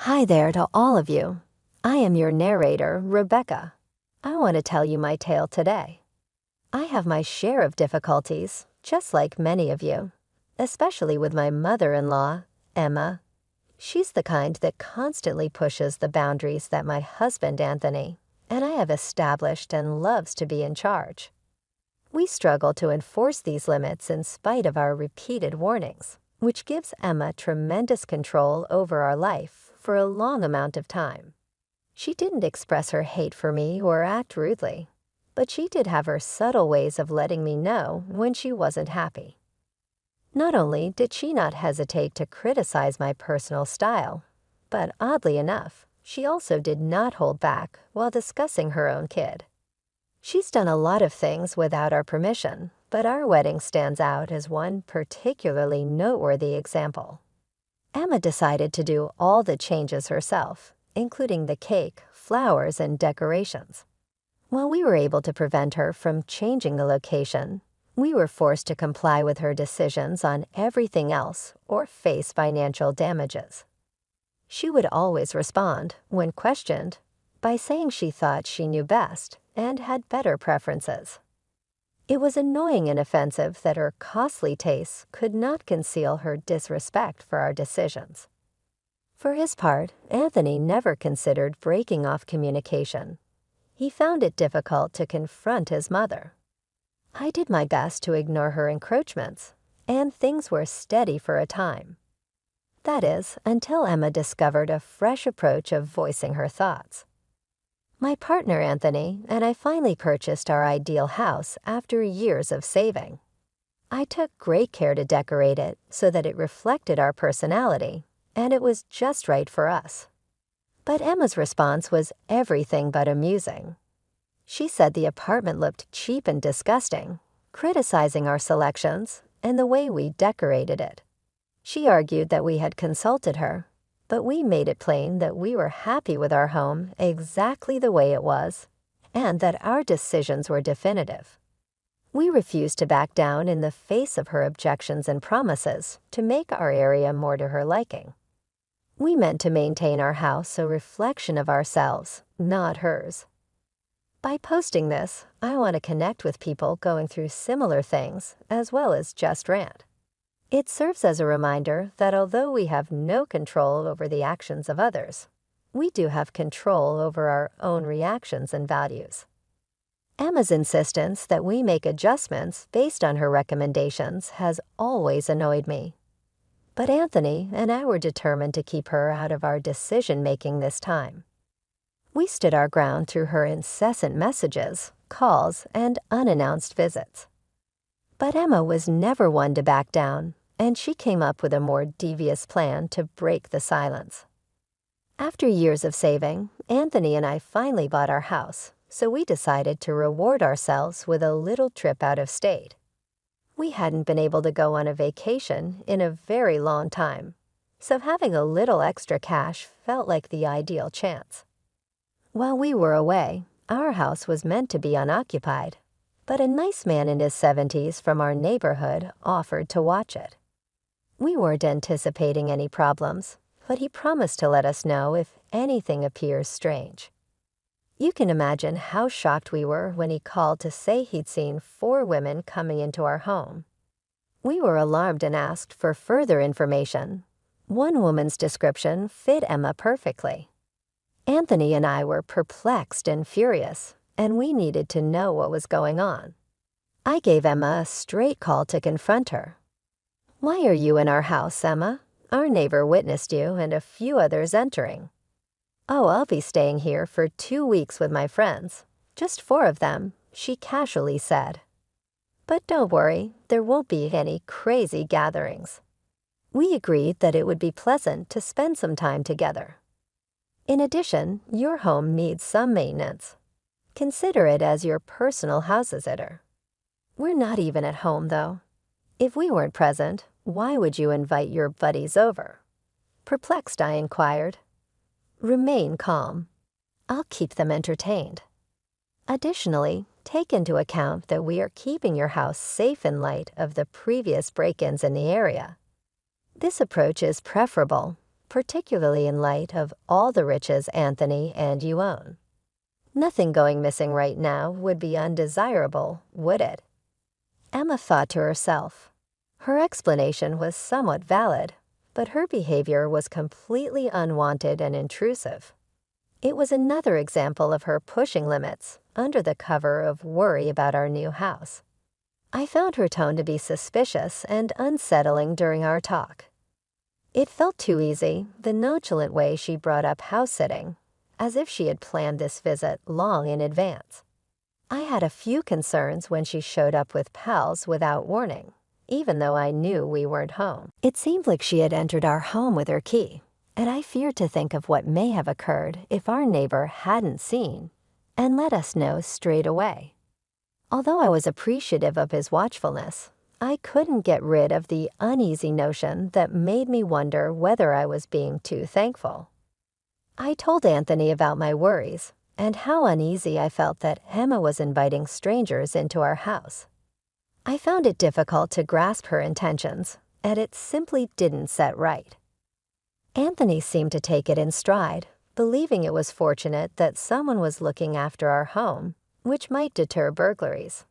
Hi there to all of you. I am your narrator, Rebecca. I want to tell you my tale today. I have my share of difficulties, just like many of you, especially with my mother-in-law, Emma. She's the kind that constantly pushes the boundaries that my husband, Anthony, and I have established and loves to be in charge. We struggle to enforce these limits in spite of our repeated warnings, which gives Emma tremendous control over our life for a long amount of time. She didn't express her hate for me or act rudely, but she did have her subtle ways of letting me know when she wasn't happy. Not only did she not hesitate to criticize my personal style, but oddly enough, she also did not hold back while discussing her own kid. She's done a lot of things without our permission, but our wedding stands out as one particularly noteworthy example. Emma decided to do all the changes herself, including the cake, flowers, and decorations. While we were able to prevent her from changing the location, we were forced to comply with her decisions on everything else or face financial damages. She would always respond, when questioned, by saying she thought she knew best and had better preferences. It was annoying and offensive that her costly tastes could not conceal her disrespect for our decisions. For his part, Anthony never considered breaking off communication. He found it difficult to confront his mother. I did my best to ignore her encroachments, and things were steady for a time. That is, until Emma discovered a fresh approach of voicing her thoughts. My partner, Anthony, and I finally purchased our ideal house after years of saving. I took great care to decorate it so that it reflected our personality, and it was just right for us. But Emma's response was everything but amusing. She said the apartment looked cheap and disgusting, criticizing our selections and the way we decorated it. She argued that we had consulted her, but we made it plain that we were happy with our home exactly the way it was, and that our decisions were definitive. We refused to back down in the face of her objections and promises to make our area more to her liking. We meant to maintain our house a reflection of ourselves, not hers. By posting this, I want to connect with people going through similar things as well as just rant. It serves as a reminder that although we have no control over the actions of others, we do have control over our own reactions and values. Emma's insistence that we make adjustments based on her recommendations has always annoyed me. But Anthony and I were determined to keep her out of our decision-making this time. We stood our ground through her incessant messages, calls, and unannounced visits. But Emma was never one to back down, and she came up with a more devious plan to break the silence. After years of saving, Anthony and I finally bought our house, so we decided to reward ourselves with a little trip out of state. We hadn't been able to go on a vacation in a very long time, so having a little extra cash felt like the ideal chance. While we were away, our house was meant to be unoccupied, but a nice man in his 70s from our neighborhood offered to watch it. We weren't anticipating any problems, but he promised to let us know if anything appears strange. You can imagine how shocked we were when he called to say he'd seen 4 women coming into our home. We were alarmed and asked for further information. One woman's description fit Emma perfectly. Anthony and I were perplexed and furious, and we needed to know what was going on. I gave Emma a straight call to confront her. "Why are you in our house, Emma? Our neighbor witnessed you and a few others entering." "Oh, I'll be staying here for 2 weeks with my friends. Just 4 of them," she casually said. "But don't worry, there won't be any crazy gatherings." We agreed that it would be pleasant to spend some time together. In addition, your home needs some maintenance. Consider it as your personal house visitor. We're not even at home, though. If we weren't present, why would you invite your buddies over? Perplexed, I inquired. Remain calm. I'll keep them entertained. Additionally, take into account that we are keeping your house safe in light of the previous break-ins in the area. This approach is preferable, particularly in light of all the riches Anthony and you own. Nothing going missing right now would be undesirable, would it? Emma thought to herself. Her explanation was somewhat valid, but her behavior was completely unwanted and intrusive. It was another example of her pushing limits under the cover of worry about our new house. I found her tone to be suspicious and unsettling during our talk. It felt too easy, the nonchalant way she brought up house-sitting, as if she had planned this visit long in advance. I had a few concerns when she showed up with pals without warning, even though I knew we weren't home. It seemed like she had entered our home with her key, and I feared to think of what may have occurred if our neighbor hadn't seen and let us know straight away. Although I was appreciative of his watchfulness, I couldn't get rid of the uneasy notion that made me wonder whether I was being too thankful. I told Anthony about my worries and how uneasy I felt that Emma was inviting strangers into our house. I found it difficult to grasp her intentions, and it simply didn't set right. Anthony seemed to take it in stride, believing it was fortunate that someone was looking after our home, which might deter burglaries.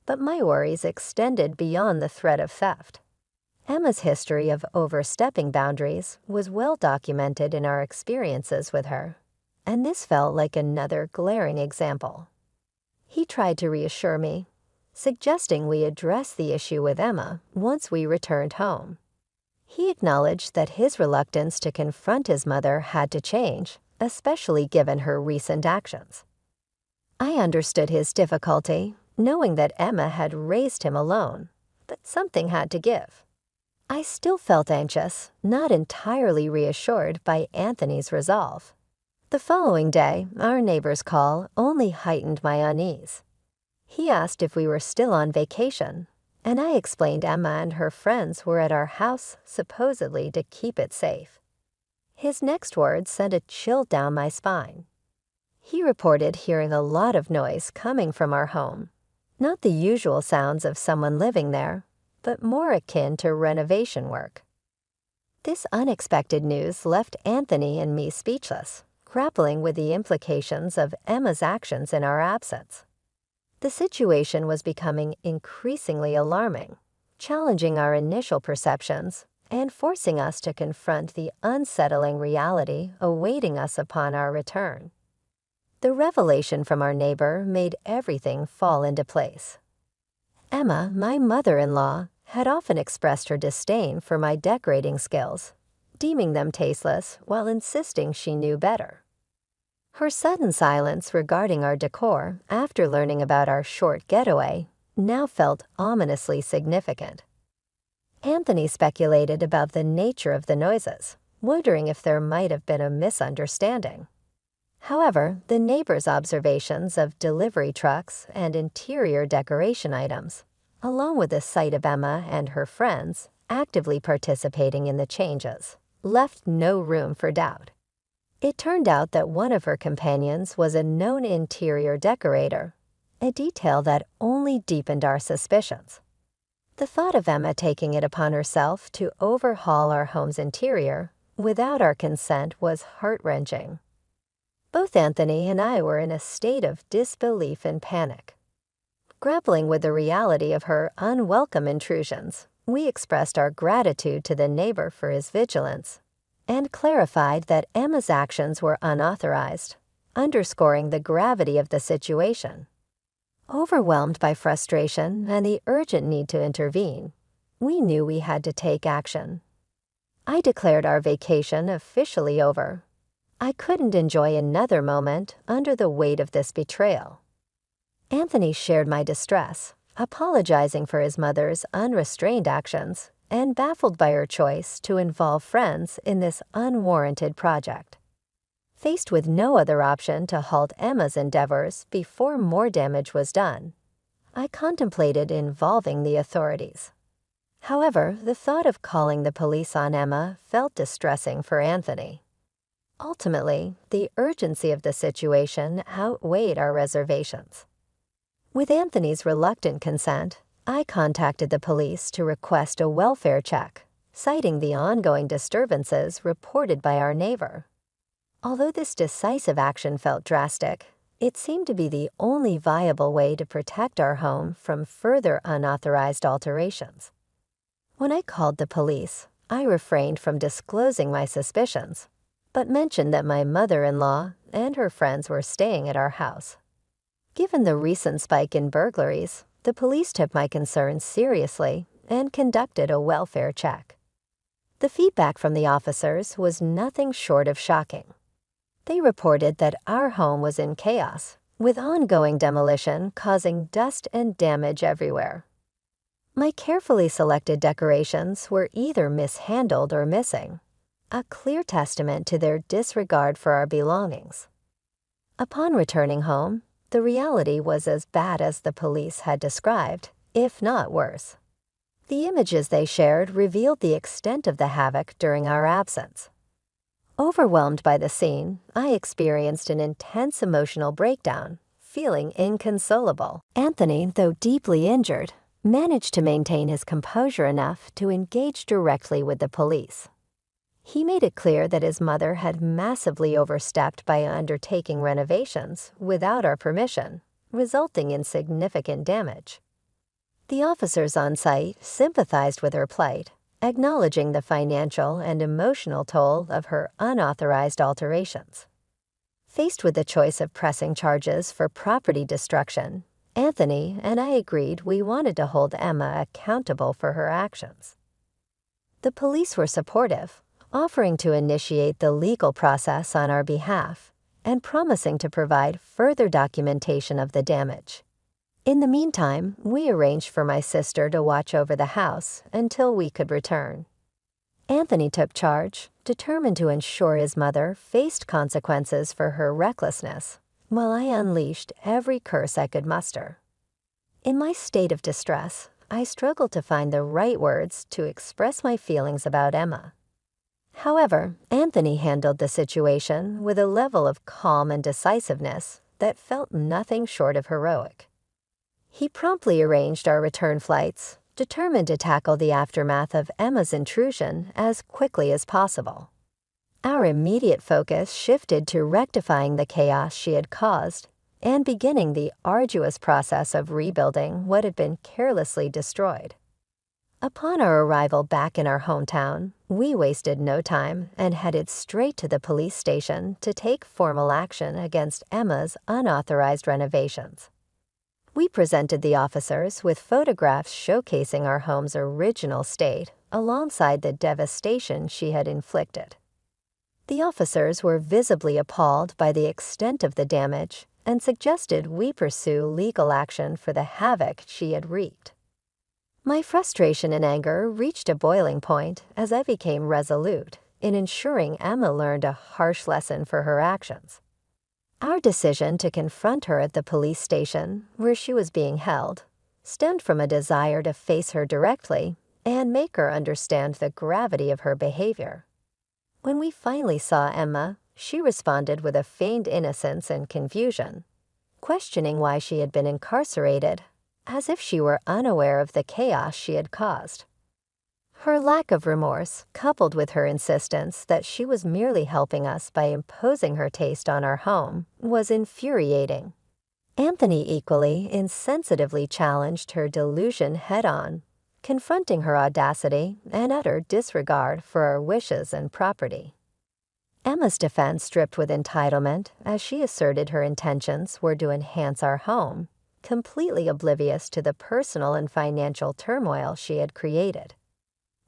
But my worries extended beyond the threat of theft. Emma's history of overstepping boundaries was well documented in our experiences with her, and this felt like another glaring example. He tried to reassure me, suggesting we address the issue with Emma once we returned home. He acknowledged that his reluctance to confront his mother had to change, especially given her recent actions. I understood his difficulty, knowing that Emma had raised him alone, but something had to give. I still felt anxious, not entirely reassured by Anthony's resolve. The following day, our neighbor's call only heightened my unease. He asked if we were still on vacation, and I explained Emma and her friends were at our house supposedly to keep it safe. His next words sent a chill down my spine. He reported hearing a lot of noise coming from our home, not the usual sounds of someone living there, but more akin to renovation work. This unexpected news left Anthony and me speechless, grappling with the implications of Emma's actions in our absence. The situation was becoming increasingly alarming, challenging our initial perceptions and forcing us to confront the unsettling reality awaiting us upon our return. The revelation from our neighbor made everything fall into place. Emma, my mother-in-law, had often expressed her disdain for my decorating skills, deeming them tasteless while insisting she knew better. Her sudden silence regarding our decor after learning about our short getaway now felt ominously significant. Anthony speculated about the nature of the noises, wondering if there might have been a misunderstanding. However, the neighbor's observations of delivery trucks and interior decoration items, along with the sight of Emma and her friends actively participating in the changes, left no room for doubt. It turned out that one of her companions was a known interior decorator, a detail that only deepened our suspicions. The thought of Emma taking it upon herself to overhaul our home's interior without our consent was heart-wrenching. Both Anthony and I were in a state of disbelief and panic. Grappling with the reality of her unwelcome intrusions, we expressed our gratitude to the neighbor for his vigilance and clarified that Emma's actions were unauthorized, underscoring the gravity of the situation. Overwhelmed by frustration and the urgent need to intervene, we knew we had to take action. I declared our vacation officially over. I couldn't enjoy another moment under the weight of this betrayal. Anthony shared my distress, apologizing for his mother's unrestrained actions and baffled by her choice to involve friends in this unwarranted project. Faced with no other option to halt Emma's endeavors before more damage was done, I contemplated involving the authorities. However, the thought of calling the police on Emma felt distressing for Anthony. Ultimately, the urgency of the situation outweighed our reservations. With Anthony's reluctant consent, I contacted the police to request a welfare check citing the ongoing disturbances reported by our neighbor. Although this decisive action felt drastic, it seemed to be the only viable way to protect our home from further unauthorized alterations. When I called the police, I refrained from disclosing my suspicions, but mentioned that my mother-in-law and her friends were staying at our house. Given the recent spike in burglaries, the police took my concerns seriously and conducted a welfare check. The feedback from the officers was nothing short of shocking. They reported that our home was in chaos, with ongoing demolition causing dust and damage everywhere. My carefully selected decorations were either mishandled or missing, a clear testament to their disregard for our belongings. Upon returning home, the reality was as bad as the police had described, if not worse. The images they shared revealed the extent of the havoc during our absence. Overwhelmed by the scene, I experienced an intense emotional breakdown, feeling inconsolable. Anthony, though deeply injured, managed to maintain his composure enough to engage directly with the police. He made it clear that his mother had massively overstepped by undertaking renovations without our permission, resulting in significant damage. The officers on site sympathized with her plight, acknowledging the financial and emotional toll of her unauthorized alterations. Faced with the choice of pressing charges for property destruction, Anthony and I agreed we wanted to hold Emma accountable for her actions. The police were supportive, offering to initiate the legal process on our behalf and promising to provide further documentation of the damage. In the meantime, we arranged for my sister to watch over the house until we could return. Anthony took charge, determined to ensure his mother faced consequences for her recklessness, while I unleashed every curse I could muster. In my state of distress, I struggled to find the right words to express my feelings about Emma. However, Anthony handled the situation with a level of calm and decisiveness that felt nothing short of heroic. He promptly arranged our return flights, determined to tackle the aftermath of Emma's intrusion as quickly as possible. Our immediate focus shifted to rectifying the chaos she had caused and beginning the arduous process of rebuilding what had been carelessly destroyed. Upon our arrival back in our hometown, we wasted no time and headed straight to the police station to take formal action against Emma's unauthorized renovations. We presented the officers with photographs showcasing our home's original state alongside the devastation she had inflicted. The officers were visibly appalled by the extent of the damage and suggested we pursue legal action for the havoc she had wreaked. My frustration and anger reached a boiling point as I became resolute in ensuring Emma learned a harsh lesson for her actions. Our decision to confront her at the police station, where she was being held, stemmed from a desire to face her directly and make her understand the gravity of her behavior. When we finally saw Emma, she responded with a feigned innocence and confusion, questioning why she had been incarcerated, as if she were unaware of the chaos she had caused. Her lack of remorse, coupled with her insistence that she was merely helping us by imposing her taste on our home, was infuriating. Anthony equally insensitively challenged her delusion head-on, confronting her audacity and utter disregard for our wishes and property. Emma's defense stripped with entitlement as she asserted her intentions were to enhance our home, completely oblivious to the personal and financial turmoil she had created.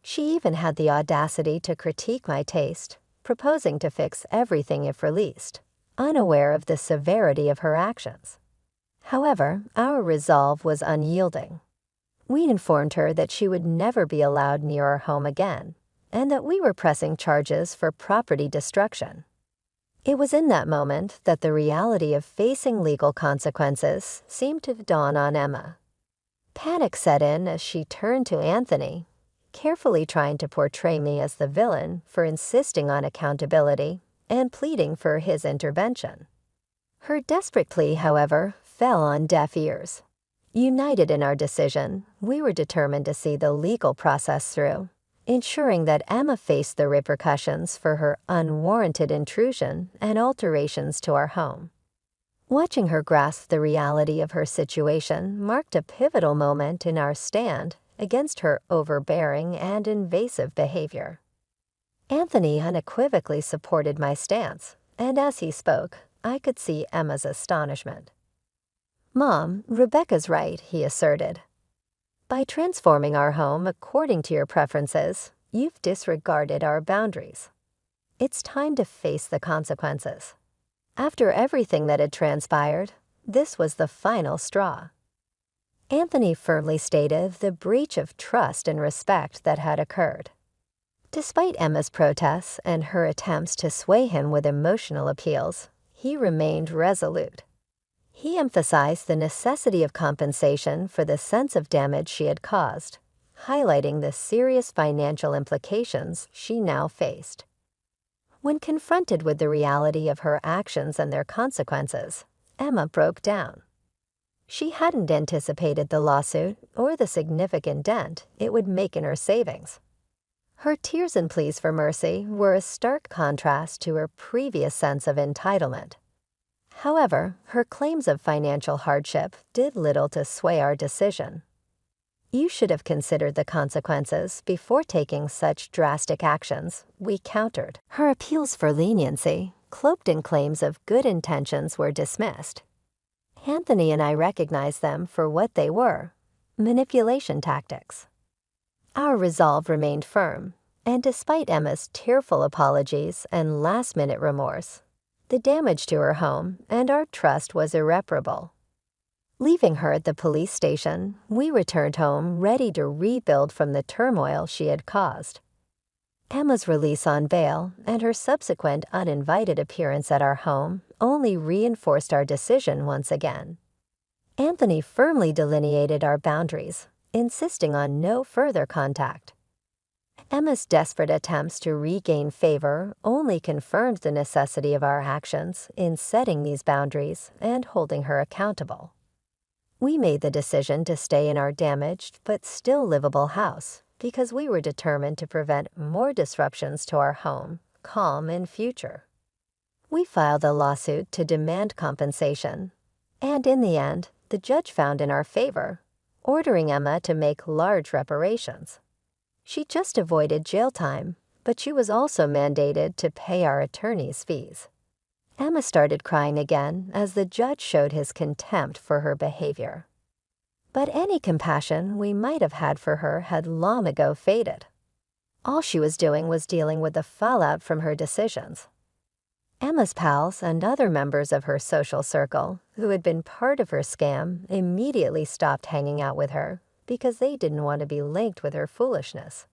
She even had the audacity to critique my taste, proposing to fix everything if released, unaware of the severity of her actions. However, our resolve was unyielding. We informed her that she would never be allowed near our home again, and that we were pressing charges for property destruction. It was in that moment that the reality of facing legal consequences seemed to dawn on Emma. Panic set in as she turned to Anthony, carefully trying to portray me as the villain for insisting on accountability and pleading for his intervention. Her desperate plea, however, fell on deaf ears. United in our decision, we were determined to see the legal process through, ensuring that Emma faced the repercussions for her unwarranted intrusion and alterations to our home. Watching her grasp the reality of her situation marked a pivotal moment in our stand against her overbearing and invasive behavior. Anthony unequivocally supported my stance, and as he spoke, I could see Emma's astonishment. "Mom, Rebecca's right," he asserted. "By transforming our home according to your preferences, you've disregarded our boundaries. It's time to face the consequences." After everything that had transpired, this was the final straw. Anthony firmly stated the breach of trust and respect that had occurred. Despite Emma's protests and her attempts to sway him with emotional appeals, he remained resolute. He emphasized the necessity of compensation for the sense of damage she had caused, highlighting the serious financial implications she now faced. When confronted with the reality of her actions and their consequences, Emma broke down. She hadn't anticipated the lawsuit or the significant dent it would make in her savings. Her tears and pleas for mercy were a stark contrast to her previous sense of entitlement. However, her claims of financial hardship did little to sway our decision. "You should have considered the consequences before taking such drastic actions," we countered. Her appeals for leniency, cloaked in claims of good intentions, were dismissed. Anthony and I recognized them for what they were: manipulation tactics. Our resolve remained firm, and despite Emma's tearful apologies and last-minute remorse, the damage to her home and our trust was irreparable. Leaving her at the police station, we returned home ready to rebuild from the turmoil she had caused. Emma's release on bail and her subsequent uninvited appearance at our home only reinforced our decision once again. Anthony firmly delineated our boundaries, insisting on no further contact. Emma's desperate attempts to regain favor only confirmed the necessity of our actions in setting these boundaries and holding her accountable. We made the decision to stay in our damaged but still livable house because we were determined to prevent more disruptions to our home, calm in future. We filed a lawsuit to demand compensation, and in the end, the judge found in our favor, ordering Emma to make large reparations. She just avoided jail time, but she was also mandated to pay our attorney's fees. Emma started crying again as the judge showed his contempt for her behavior. But any compassion we might have had for her had long ago faded. All she was doing was dealing with the fallout from her decisions. Emma's pals and other members of her social circle, who had been part of her scam, immediately stopped hanging out with her because they didn't want to be linked with her foolishness.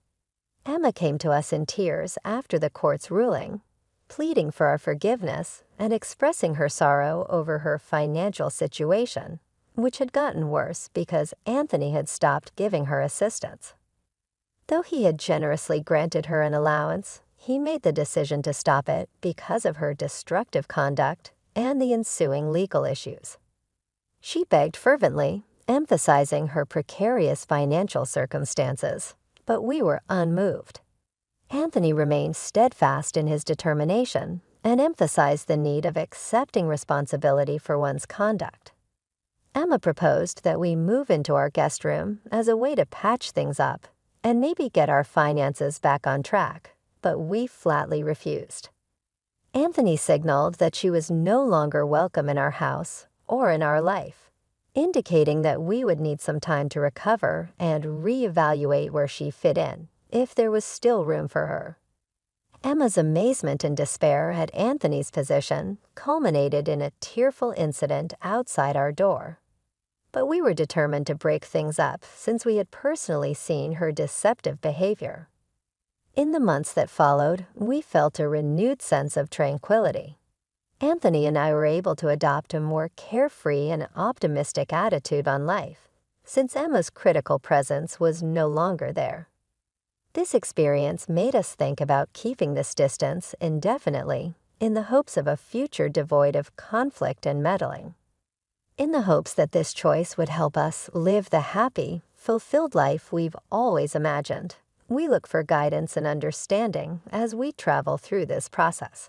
Emma came to us in tears after the court's ruling, pleading for our forgiveness and expressing her sorrow over her financial situation, which had gotten worse because Anthony had stopped giving her assistance. Though he had generously granted her an allowance, he made the decision to stop it because of her destructive conduct and the ensuing legal issues. She begged fervently, emphasizing her precarious financial circumstances, but we were unmoved. Anthony remained steadfast in his determination and emphasized the need of accepting responsibility for one's conduct. Emma proposed that we move into our guest room as a way to patch things up and maybe get our finances back on track, but we flatly refused. Anthony signaled that she was no longer welcome in our house or in our life, indicating that we would need some time to recover and reevaluate where she fit in, if there was still room for her. Emma's amazement and despair at Anthony's position culminated in a tearful incident outside our door. But we were determined to break things up since we had personally seen her deceptive behavior. In the months that followed, we felt a renewed sense of tranquility. Anthony and I were able to adopt a more carefree and optimistic attitude on life, since Emma's critical presence was no longer there. This experience made us think about keeping this distance indefinitely in the hopes of a future devoid of conflict and meddling. In the hopes that this choice would help us live the happy, fulfilled life we've always imagined, We look for guidance and understanding as we travel through this process.